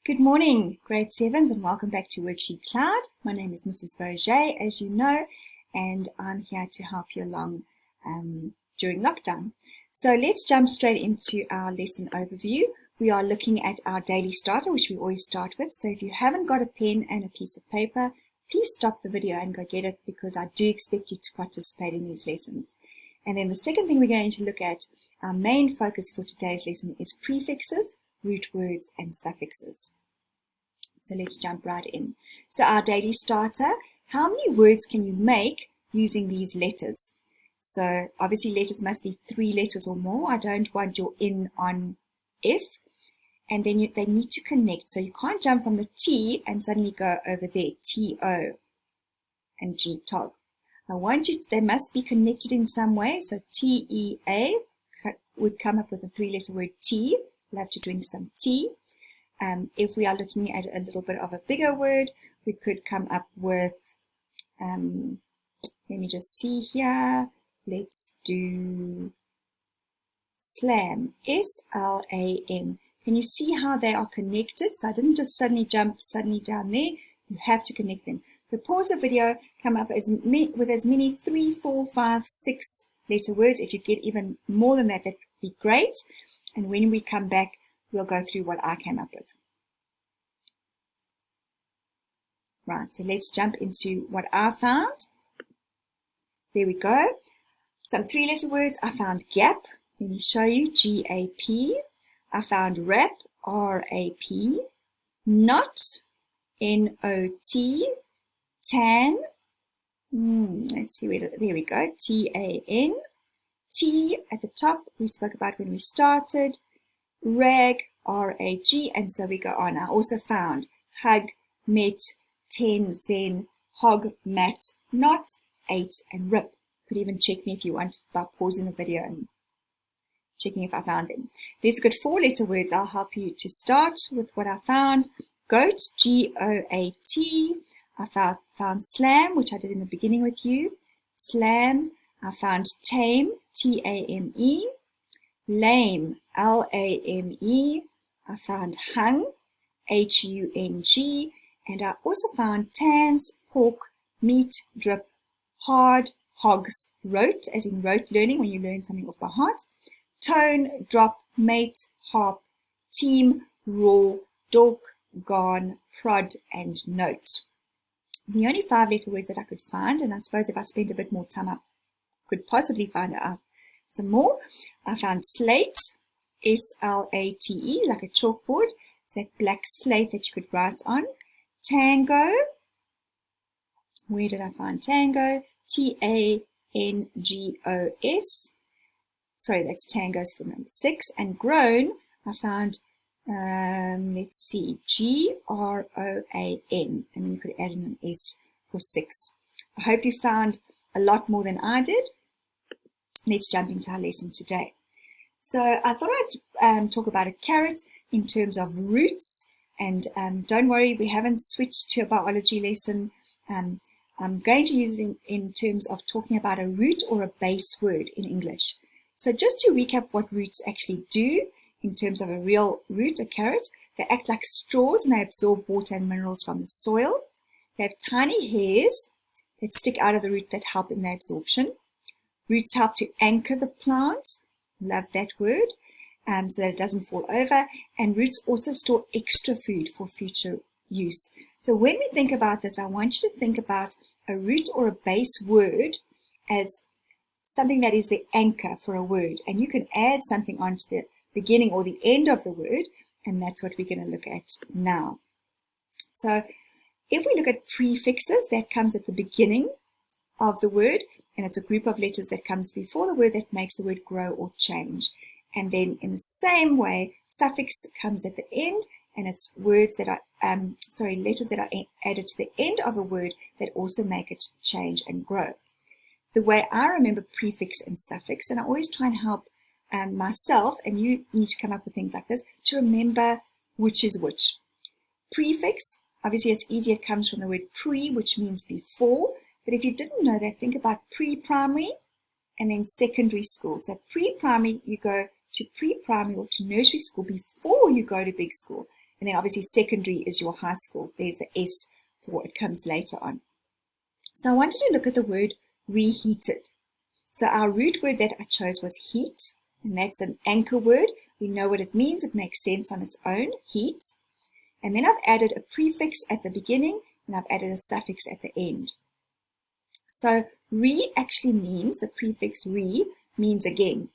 Good morning, grade 7s, and welcome back to WorksheetCloud. My name is Mrs. Roger, as you know, and I'm here to help you along during lockdown. So let's jump straight into our lesson overview. We are looking at our daily starter, which we always start with. So if you haven't got a pen and a piece of paper, please stop the video and go get it, because I do expect you to participate in these lessons. And then the second thing we're going to look at, our main focus for today's lesson, is prefixes, root words, and suffixes. So let's jump right in. So our daily starter, how many words can you make using these letters? So obviously letters must be 3 letters or more. I don't want your N on F. And then they need to connect. So you can't jump from the T and suddenly go over there, T-O and G, tog. I want you to, they must be connected in some way. So T-E-A would come up with a 3-letter word T. Love to drink some tea. If we are looking at a little bit of a bigger word, we could come up with, let me just see here, let's do slam, S-L-A-M. Can you see how they are connected? So I didn't just suddenly jump down there. You have to connect them. So pause the video, come up with as many 3, 4, 5, 6 letter words. If you get even more than that, that'd be great. And when we come back, we'll go through what I came up with. Right, so let's jump into what I found. There we go. Some 3-letter words. I found gap. Let me show you. G-A-P. I found wrap. R-A-P. Knot. N-O-T. Tan. Let's see where. There we go. T-A-N. T at the top. We spoke about when we started. Rag, R-A-G, and so we go on. I also found hug, met, 10, then, hog, mat, knot, 8, and rip. You could even check me if you want by pausing the video and checking if I found them. There's a good 4-letter words. I'll help you to start with what I found. Goat, G-O-A-T. I found slam, which I did in the beginning with you. Slam. I found tame, T-A-M-E. Lame, L-A-M-E. I found hung, H-U-N-G. And I also found tans, pork, meat, drip, hard, hogs, rote, as in rote learning, when you learn something off by heart. Tone, drop, mate, harp, team, raw, dork, garn, prod, and note. The only 5-letter words that I could find, and I suppose if I spent a bit more time, I could possibly find out some more. I found slate, S-L-A-T-E, like a chalkboard. It's that black slate that you could write on. Tango. Where did I find tango? T-A-N-G-O-S. Sorry, that's tangos for number 6. And grown, I found, let's see, G-R-O-A-N. And then you could add in an S for 6. I hope you found a lot more than I did. Let's jump into our lesson today. So I thought I'd talk about a carrot in terms of roots. And don't worry, we haven't switched to a biology lesson. I'm going to use it in terms of talking about a root or a base word in English. So just to recap what roots actually do in terms of a real root, a carrot, they act like straws and they absorb water and minerals from the soil. They have tiny hairs that stick out of the root that help in the absorption. Roots help to anchor the plant. Love that word. So that it doesn't fall over. And roots also store extra food for future use. So when we think about this, I want you to think about a root or a base word as something that is the anchor for a word. And you can add something onto the beginning or the end of the word. And that's what we're going to look at now. So if we look at prefixes, that comes at the beginning of the word. And it's a group of letters that comes before the word that makes the word grow or change. And then in the same way, suffix comes at the end, and it's words that are, letters that are added to the end of a word that also make it change and grow. The way I remember prefix and suffix, and I always try and help myself, and you need to come up with things like this, to remember which is which. Prefix, obviously it's easy, it comes from the word pre, which means before. But if you didn't know that, think about pre-primary and then secondary school. So pre-primary, you go to pre-primary or to nursery school before you go to big school. And then obviously secondary is your high school. There's the S for it comes later on. So I wanted to look at the word reheated. So our root word that I chose was heat, and that's an anchor word. We know what it means. It makes sense on its own, heat. And then I've added a prefix at the beginning, and I've added a suffix at the end. So re actually means, the prefix re means again.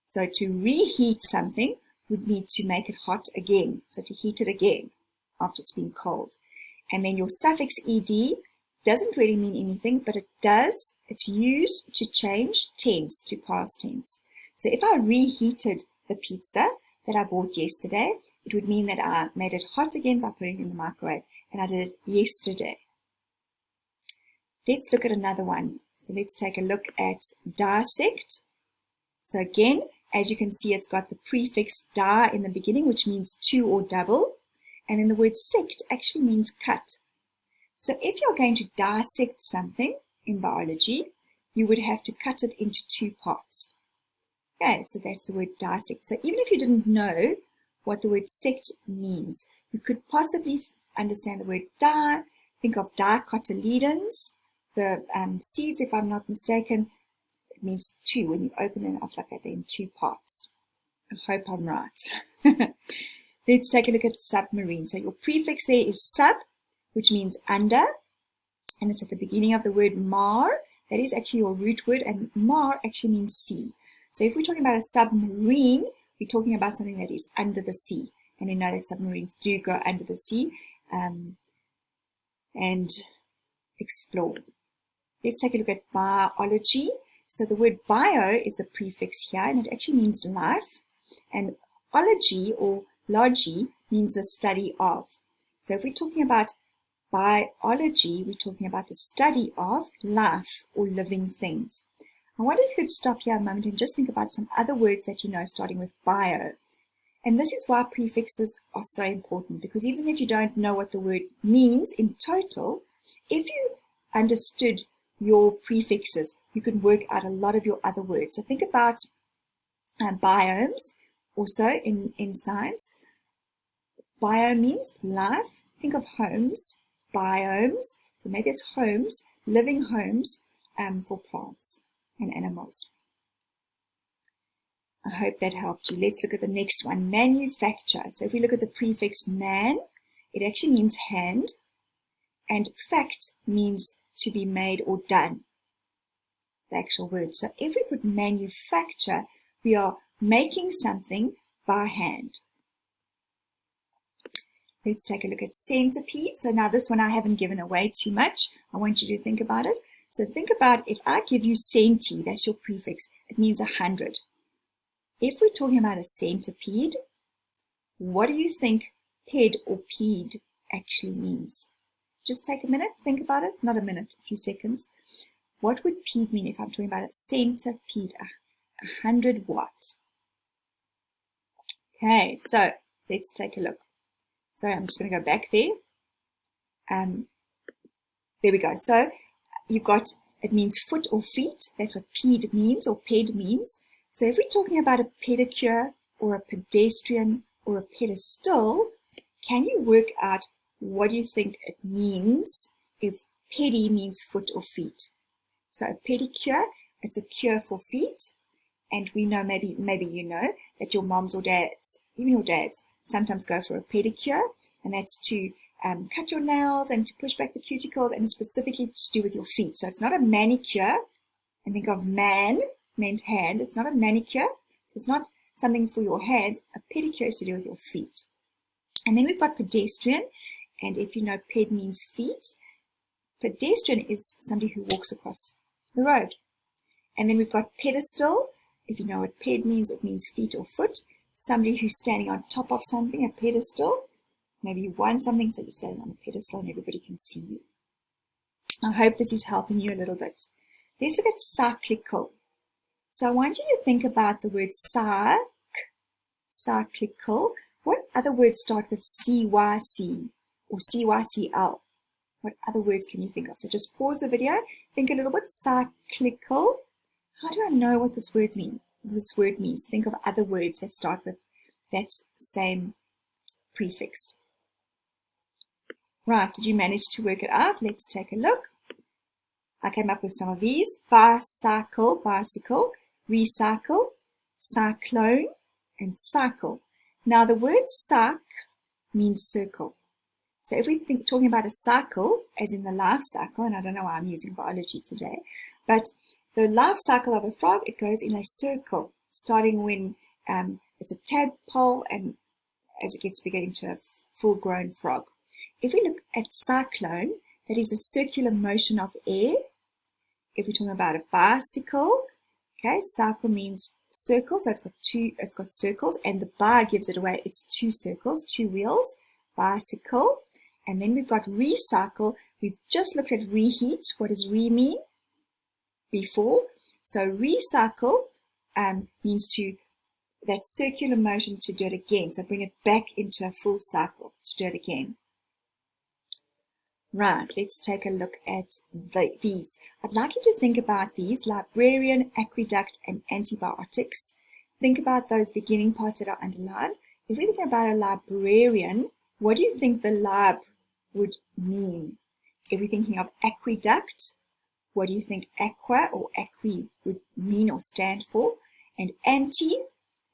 So to reheat something would mean to make it hot again. So to heat it again after it's been cold. And then your suffix ed doesn't really mean anything, but it does. It's used to change tense to past tense. So if I reheated the pizza that I bought yesterday, it would mean that I made it hot again by putting it in the microwave, and I did it yesterday. Let's look at another one. So let's take a look at dissect. So again, as you can see, it's got the prefix di in the beginning, which means two or double. And then the word sect actually means cut. So if you're going to dissect something in biology, you would have to cut it into two parts. Okay, so that's the word dissect. So even if you didn't know what the word sect means, you could possibly understand the word di. Think of dicotyledons. The seeds, if I'm not mistaken, it means two. When you open them up like that, they're in two parts. I hope I'm right. Let's take a look at submarine. So your prefix there is sub, which means under, and it's at the beginning of the word mar. That is actually your root word, and mar actually means sea. So if we're talking about a submarine, we're talking about something that is under the sea. And we know that submarines do go under the sea and explore. Let's take a look at biology. So the word bio is the prefix here, and it actually means life. And ology or logy means the study of. So if we're talking about biology, we're talking about the study of life or living things. I wonder if you could stop here a moment and just think about some other words that you know starting with bio. And this is why prefixes are so important, because even if you don't know what the word means in total, if you understood your prefixes, you can work out a lot of your other words. So think about biomes also in science. Bio means life. Think of homes, biomes. So maybe it's homes, living homes for plants and animals. I hope that helped you. Let's look at the next one, manufacture. So if we look at the prefix man, it actually means hand, and fact means to be made or done, the actual word. So if we put manufacture, we are making something by hand. Let's take a look at centipede. So now this one I haven't given away too much. I want you to think about it. So think about if I give you centi, that's your prefix, it means 100. If we're talking about a centipede, what do you think ped or ped actually means? Just take a minute, think about it. Not a minute, a few seconds. What would ped mean if I'm talking about a centipede? 100 watt. Okay, so let's take a look. Sorry, I'm just going to go back there. There we go. So you've got, it means foot or feet. That's what ped means or ped means. So if we're talking about a pedicure or a pedestrian or a pedestal, can you work out what do you think it means if pedi means foot or feet? So a pedicure, it's a cure for feet. And we know, maybe you know, that your moms or dads, even your dads, sometimes go for a pedicure. And that's to cut your nails and to push back the cuticles, and it's specifically to do with your feet. So it's not a manicure. And think of man, meant hand. It's not a manicure. It's not something for your hands. A pedicure is to do with your feet. And then we've got pedestrian. And if you know ped means feet, pedestrian is somebody who walks across the road. And then we've got pedestal. If you know what ped means, it means feet or foot. Somebody who's standing on top of something, a pedestal. Maybe you won something, so you're standing on the pedestal and everybody can see you. I hope this is helping you a little bit. Let's look at cyclical. So I want you to think about the word cyclical. What other words start with CYC or CYCL? What other words can you think of? So just pause the video, think a little bit. Cyclical. How do I know what this word means? Think of other words that start with that same prefix. Right, did you manage to work it out? Let's take a look. I came up with some of these. Bicycle, bicycle, recycle, cyclone, and cycle. Now the word cyc means circle. So if we think talking about a cycle, as in the life cycle, and I don't know why I'm using biology today, but the life cycle of a frog, it goes in a circle, starting when it's a tadpole and as it gets bigger into a full-grown frog. If we look at cyclone, that is a circular motion of air. If we're talking about a bicycle, okay, cycle means circle, so it's got circles, and the bi gives it away. It's two circles, two wheels, bicycle. And then we've got recycle. We've just looked at reheat. What does re mean? Before. So recycle means that circular motion to do it again. So bring it back into a full cycle to do it again. Right, let's take a look at these. I'd like you to think about these: librarian, aqueduct, and antibiotics. Think about those beginning parts that are underlined. If we think about a librarian, what do you think the lib would mean? If we're thinking of aqueduct, what do you think aqua or aqui would mean or stand for? And anti,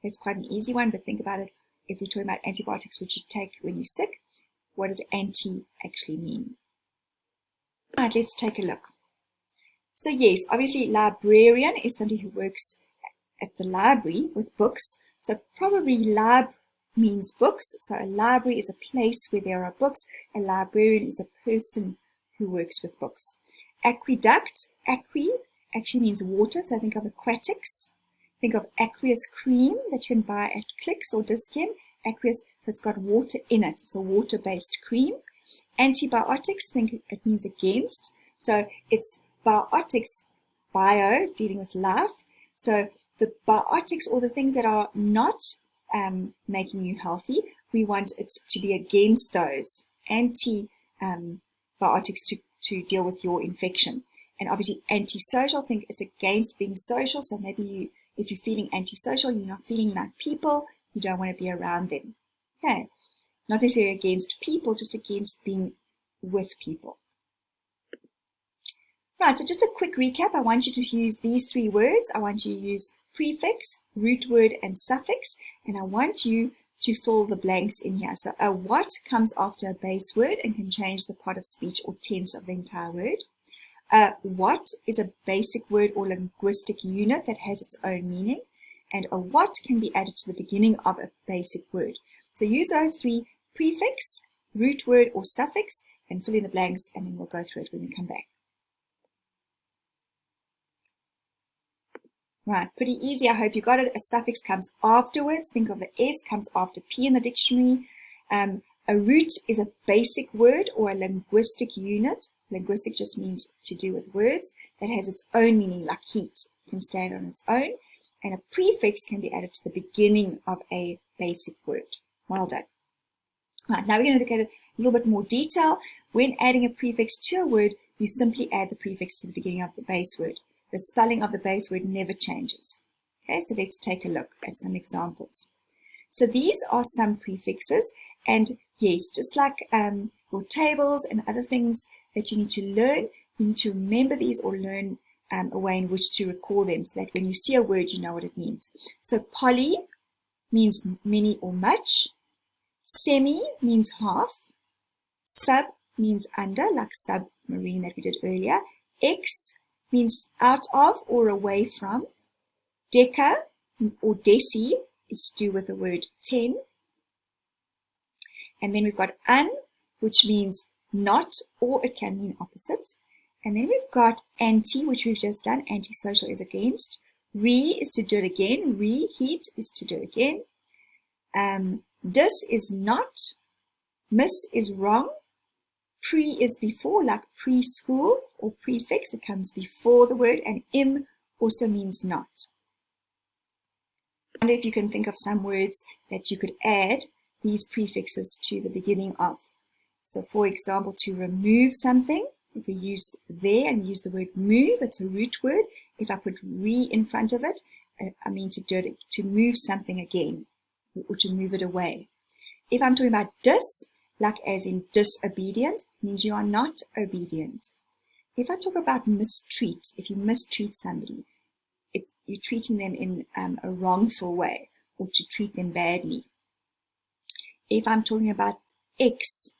that's quite an easy one, but think about it. If we're talking about antibiotics which you take when you're sick, what does anti actually mean? All right, let's take a look. So yes, obviously librarian is somebody who works at the library with books. So probably lib means books. So a library is a place where there are books. A librarian is a person who works with books. Aqueduct, aqui, actually means water. So think of aquatics. Think of aqueous cream that you can buy at Clicks or Dischem. Aqueous, so it's got water in it. It's a water-based cream. Antibiotics, think it means against. So it's biotics, bio, dealing with life. So the biotics, or the things that are not making you healthy, we want it to be against those. Antibiotics to deal with your infection. And obviously antisocial, think it's against being social. So maybe if you're feeling antisocial, you're not feeling like people, you don't want to be around them. Okay. Not necessarily against people, just against being with people. Right, so just a quick recap. I want you to use these three words. I want you to use prefix, root word, and suffix. And I want you to fill the blanks in here. So a what comes after a base word and can change the part of speech or tense of the entire word. What is a basic word or linguistic unit that has its own meaning. And a what can be added to the beginning of a basic word. So use those three: prefix, root word or suffix, and fill in the blanks, and then we'll go through it when we come back. Right, pretty easy. I hope you got it. A suffix comes afterwards. Think of the S comes after P in the dictionary. A root is a basic word or a linguistic unit. Linguistic just means to do with words that has its own meaning, like heat. It can stand on its own. And a prefix can be added to the beginning of a basic word. Well done. Right, now we're going to look at it a little bit more detail. When adding a prefix to a word, you simply add the prefix to the beginning of the base word. The spelling of the base word never changes. Okay, so let's take a look at some examples. So these are some prefixes, and yes, just like for tables and other things that you need to learn, you need to remember these or learn a way in which to recall them so that when you see a word, you know what it means. So poly means many or much. Semi means half. Sub means under, like submarine that we did earlier. X means out of or away from. Deca or deci is to do with the word 10. And then we've got un, which means not, or it can mean opposite. And then we've got anti, which we've just done. Antisocial is against. Re is to do it again. Reheat is to do it again. Dis is not. Miss is wrong. Pre is before, like preschool or prefix. It comes before the word. And im also means not. I wonder if you can think of some words that you could add these prefixes to the beginning of. So for example, to remove something, if we use there and use the word move, it's a root word. If I put re in front of it, I mean to do it, to move something again or to move it away. If I'm talking about dis, like as in disobedient, means you are not obedient. If I talk about mistreat, if you mistreat somebody, you're treating them in a wrongful way, or to treat them badly. If I'm talking about X,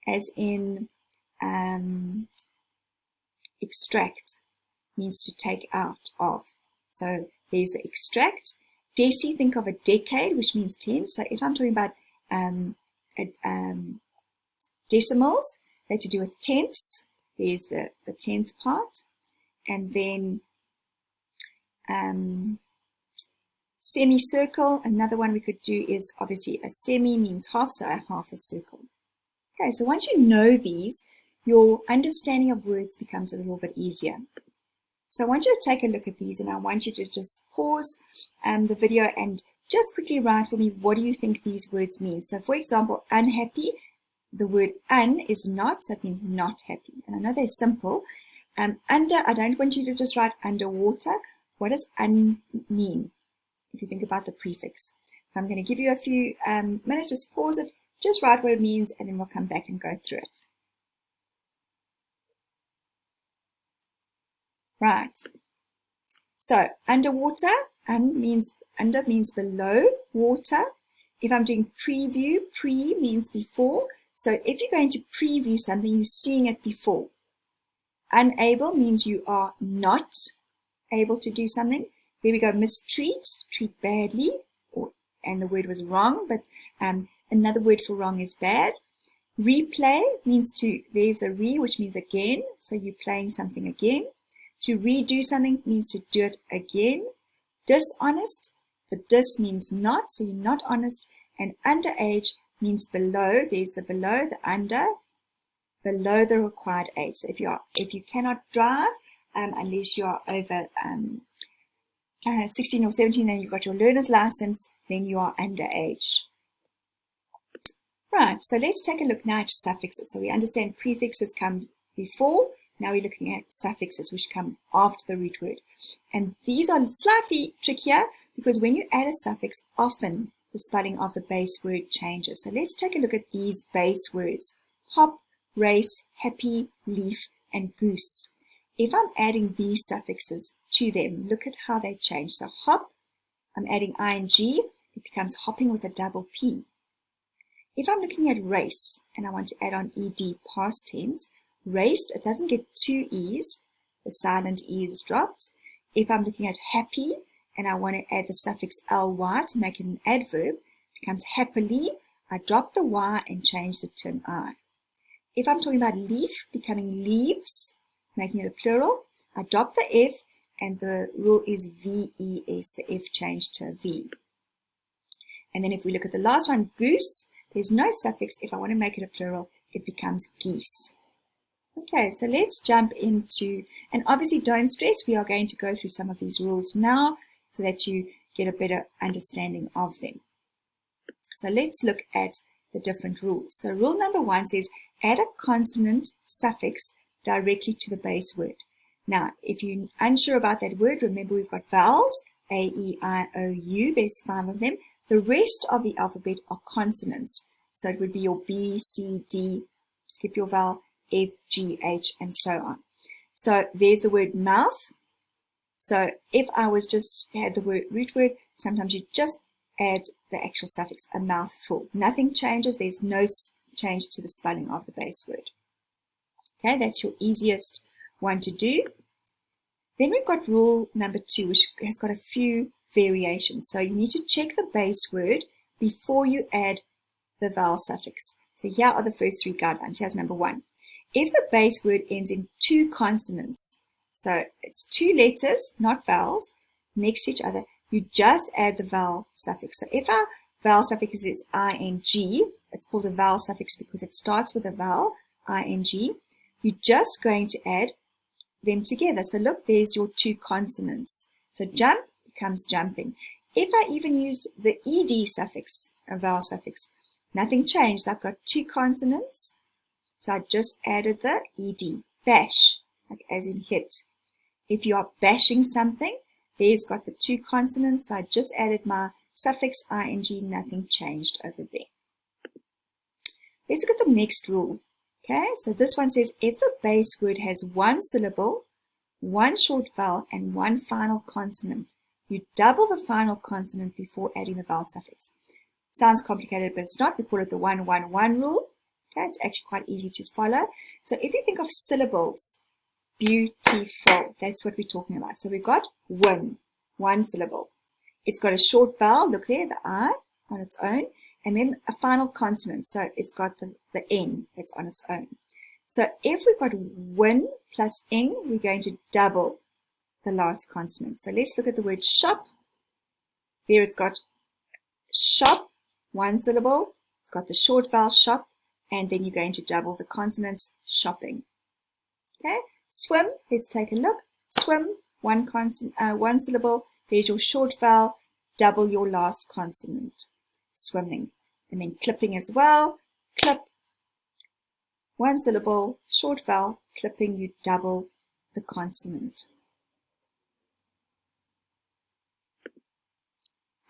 as in extract, means to take out of. So there's the extract. Deci, think of a decade, which means 10. So if I'm talking about decimals, they're to do with tenths. There's the tenth part. And then semicircle, another one we could do is obviously a semi means half, so a half a circle. Okay, so once you know these, your understanding of words becomes a little bit easier. So I want you to take a look at these, and I want you to just pause the video and just quickly write for me, what do you think these words mean? So for example, unhappy, the word un is not, so it means not happy. And I know they're simple. Under, I don't want you to just write underwater. What does un mean if you think about the prefix? So I'm going to give you a few minutes, just pause it, just write what it means, and then we'll come back and go through it. Right. So underwater, under means below water. If I'm doing preview, pre means before. So if you're going to preview something, you're seeing it before. Unable means you are not able to do something. There we go. Mistreat, treat badly, and the word was wrong, but another word for wrong is bad. Replay means there's the re, which means again, so you're playing something again. To redo something means to do it again. Dishonest, the dis means not, so you're not honest. And underage means below, there's the below, the under, below the required age. So if you cannot drive, unless you are over 16 or 17 and you've got your learner's license, then you are underage. Right, so let's take a look now at suffixes. So we understand prefixes come before. Now we're looking at suffixes, which come after the root word. And these are slightly trickier because when you add a suffix, often the spelling of the base word changes. So let's take a look at these base words. Hop, race, happy, leaf, and goose. If I'm adding these suffixes to them, look at how they change. So hop, I'm adding ing, it becomes hopping with a double P. If I'm looking at race and I want to add on ed, past tense, raced, it doesn't get two E's, the silent E is dropped. If I'm looking at happy and I want to add the suffix ly to make it an adverb, it becomes happily, I drop the Y and change it to an I. If I'm talking about leaf becoming leaves, making it a plural, I drop the F and the rule is VES, the F changed to a V. And then if we look at the last one, goose, there's no suffix. If I want to make it a plural, it becomes geese. Okay, so let's jump into, and obviously don't stress, we are going to go through some of these rules now so that you get a better understanding of them. So let's look at the different rules. So rule number 1 says, add a consonant suffix directly to the base word. Now, if you're unsure about that word, remember we've got vowels, A, E, I, O, U, there's 5 of them. The rest of the alphabet are consonants. So it would be your B, C, D, skip your vowel, F, G, H, and so on. So there's the word mouth. So if I was just had the word root word, sometimes you just add the actual suffix, a mouthful. Nothing changes. There's no change to the spelling of the base word. Okay, that's your easiest one to do. Then we've got rule number 2, which has got a few variations. So you need to check the base word before you add the vowel suffix. So here are the first 3 guidelines. Here's number 1. If the base word ends in 2 consonants, so it's 2 letters, not vowels, next to each other, you just add the vowel suffix. So if our vowel suffix is ing, it's called a vowel suffix because it starts with a vowel, ing, you're just going to add them together. So look, there's your 2 consonants. So jump becomes jumping. If I even used the ed suffix, a vowel suffix, nothing changed. I've got 2 consonants. So I just added the ed, bash, like as in hit. If you are bashing something, there's got the 2 consonants. So I just added my suffix ing, nothing changed over there. Let's look at the next rule. Okay, so this one says if the base word has one syllable, one short vowel, and one final consonant, you double the final consonant before adding the vowel suffix. Sounds complicated, but it's not. We call it the 1-1-1 rule. Okay, it's actually quite easy to follow. So if you think of syllables, beautiful, that's what we're talking about. So we've got win, one syllable. It's got a short vowel, look there, the I on its own, and then a final consonant. So it's got the N that's on its own. So if we've got win plus N, we're going to double the last consonant. So let's look at the word shop. There it's got shop, one syllable. It's got the short vowel shop, and then you're going to double the consonants, shopping. Okay, swim, let's take a look. Swim, one syllable. There's your short vowel, double your last consonant, swimming. And then clipping as well, clip, one syllable, short vowel, clipping, you double the consonant.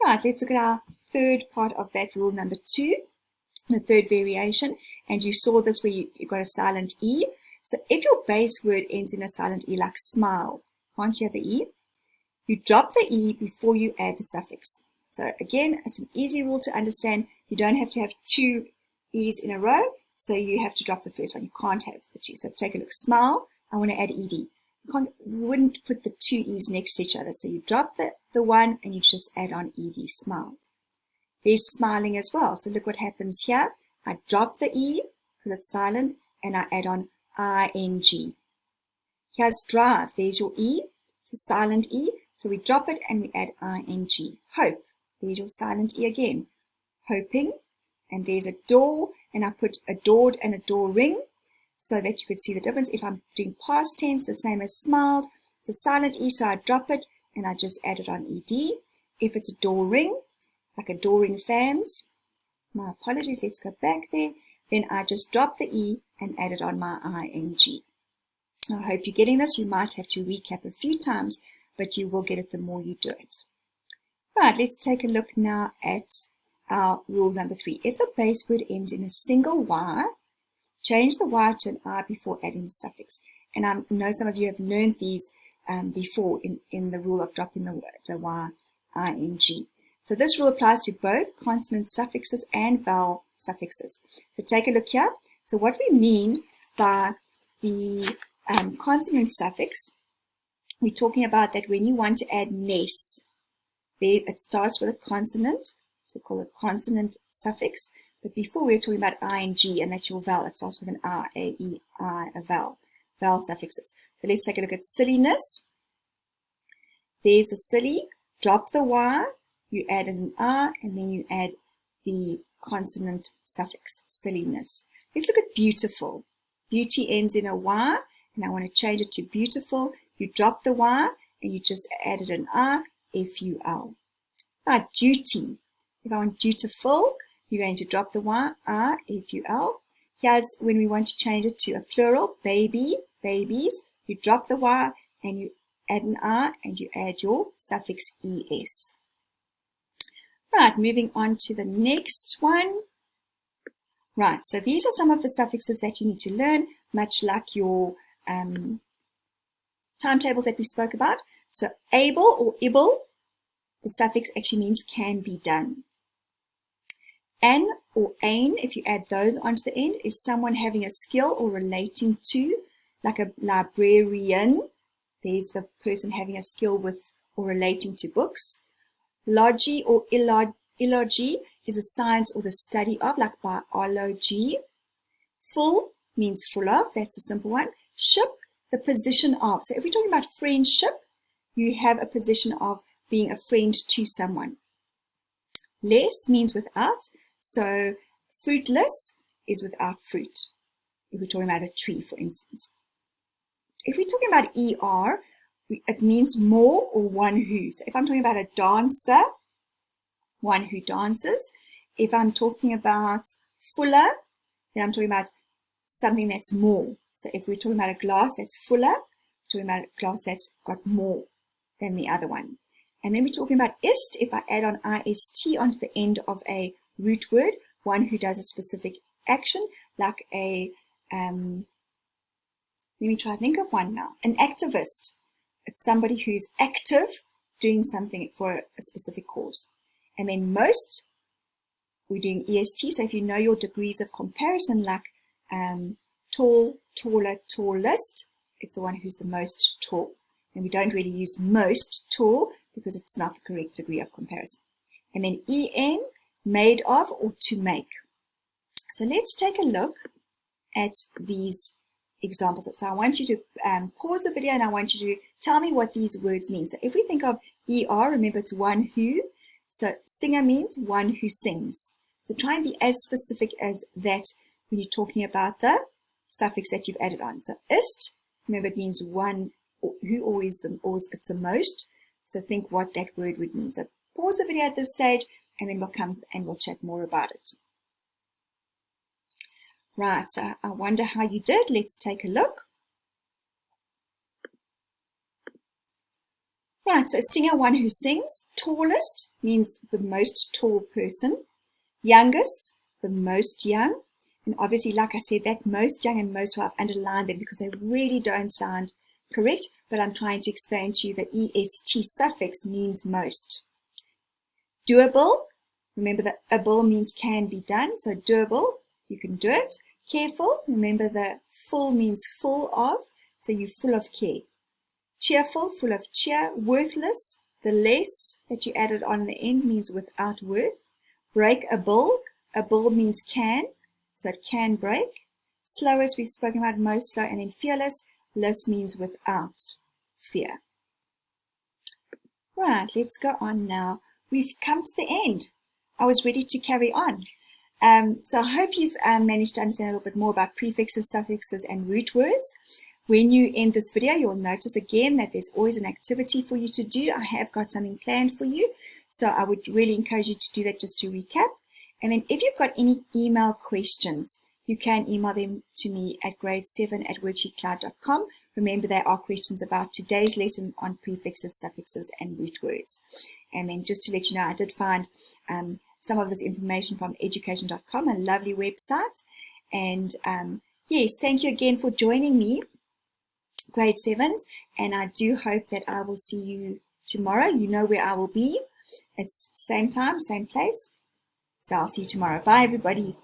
Right, let's look at our third part of that rule, number 2, the third variation. And you saw this where you got a silent E. So if your base word ends in a silent E, like smile, can't hear the E, you drop the E before you add the suffix. So again, it's an easy rule to understand. You don't have to have 2 E's in a row, so you have to drop the first one. You can't have the 2. So take a look, smile, I want to add ED. You wouldn't put the 2 E's next to each other. So you drop the one and you just add on ED, smiled. There's smiling as well. So look what happens here. I drop the E because it's silent and I add on ING. Here's drive. There's your E. It's a silent E. So we drop it and we add ING. Hope. There's your silent E again. Hoping. And there's a door. And I put adored and a door ring so that you could see the difference. If I'm doing past tense, the same as smiled. It's a silent E, so I drop it and I just add it on ED. If it's a door ring, like a door ring fans, my apologies, let's go back there. Then I just drop the E and add it on my ING. I hope you're getting this. You might have to recap a few times, but you will get it the more you do it. Right, let's take a look now at our rule number 3. If the base word ends in a single Y, change the Y to an I before adding the suffix. And I know some of you have learned these before in the rule of dropping the Y, ING. So this rule applies to both consonant suffixes and vowel suffixes. So take a look here. So what we mean by the consonant suffix, we're talking about that when you want to add ness, it starts with a consonant, so call it consonant suffix. But before we were talking about ing, and that's your vowel. It starts with an R, A, E, I, a vowel suffixes. So let's take a look at silliness. There's the silly, drop the Y, you add an R, and then you add the consonant suffix, silliness. Let's look at beautiful. Beauty ends in a Y, and I want to change it to beautiful. You drop the Y, and you just added an R, F-U-L. Right, duty. If I want dutiful, you're going to drop the Y, R, F-U-L. Here's when we want to change it to a plural, baby, babies. You drop the Y, and you add an R, and you add your suffix ES. Right, moving on to the next one. Right, so these are some of the suffixes that you need to learn, much like your timetables that we spoke about. So able or able, the suffix actually means can be done. An or ain, if you add those onto the end, is someone having a skill or relating to, like a librarian. There's the person having a skill with or relating to books. Logy or illogy is the science or the study of, like biology. Full means full of, that's a simple one. Ship, the position of. So if we're talking about friendship, you have a position of being a friend to someone. Less means without. So fruitless is without fruit. If we're talking about a tree, for instance. If we're talking about ER, it means more or one who. So if I'm talking about a dancer, one who dances. If I'm talking about fuller, then I'm talking about something that's more. So if we're talking about a glass that's fuller, we're talking about a glass that's got more than the other one. And then we're talking about ist. If I add on ist onto the end of a root word, one who does a specific action, like a, let me try to think of one now, an activist. It's somebody who's active doing something for a specific cause. And then most, we're doing EST, so if you know your degrees of comparison, like tall, taller, tallest, it's the one who's the most tall. And we don't really use most tall because it's not the correct degree of comparison. And then EN, made of or to make. So let's take a look at these examples. So I want you to pause the video and I want you to tell me what these words mean. So if we think of ER, remember it's one who. So singer means one who sings. So try and be as specific as that when you're talking about the suffix that you've added on. So ist, remember it means one who, always it's the most. So think what that word would mean. So pause the video at this stage and then we'll come and we'll chat more about it. Right, so I wonder how you did. Let's take a look. Right, so singer, one who sings. Tallest means the most tall person. Youngest, the most young. And obviously, like I said, that most young and most tall, I've underlined them because they really don't sound correct, but I'm trying to explain to you that EST suffix means most. Doable, remember that able means can be done, so doable, you can do it. Careful, remember the full means full of, so you're full of care. Cheerful, full of cheer. Worthless, the less that you added on the end means without worth. Breakable, able means can, so it can break. Slowest, we've spoken about most slow, and then fearless, less means without fear. Right, let's go on now. We've come to the end. I was ready to carry on. So I hope you've managed to understand a little bit more about prefixes, suffixes, and root words. When you end this video, you'll notice again that there's always an activity for you to do. I have got something planned for you, so I would really encourage you to do that just to recap. And then if you've got any email questions, you can email them to me at grade7@worksheetcloud.com. Remember, there are questions about today's lesson on prefixes, suffixes, and root words. And then just to let you know, I did find some of this information from education.com, a lovely website. And yes, thank you again for joining me, grade 7s. And I do hope that I will see you tomorrow. You know where I will be. It's same time, same place. So I'll see you tomorrow. Bye, everybody.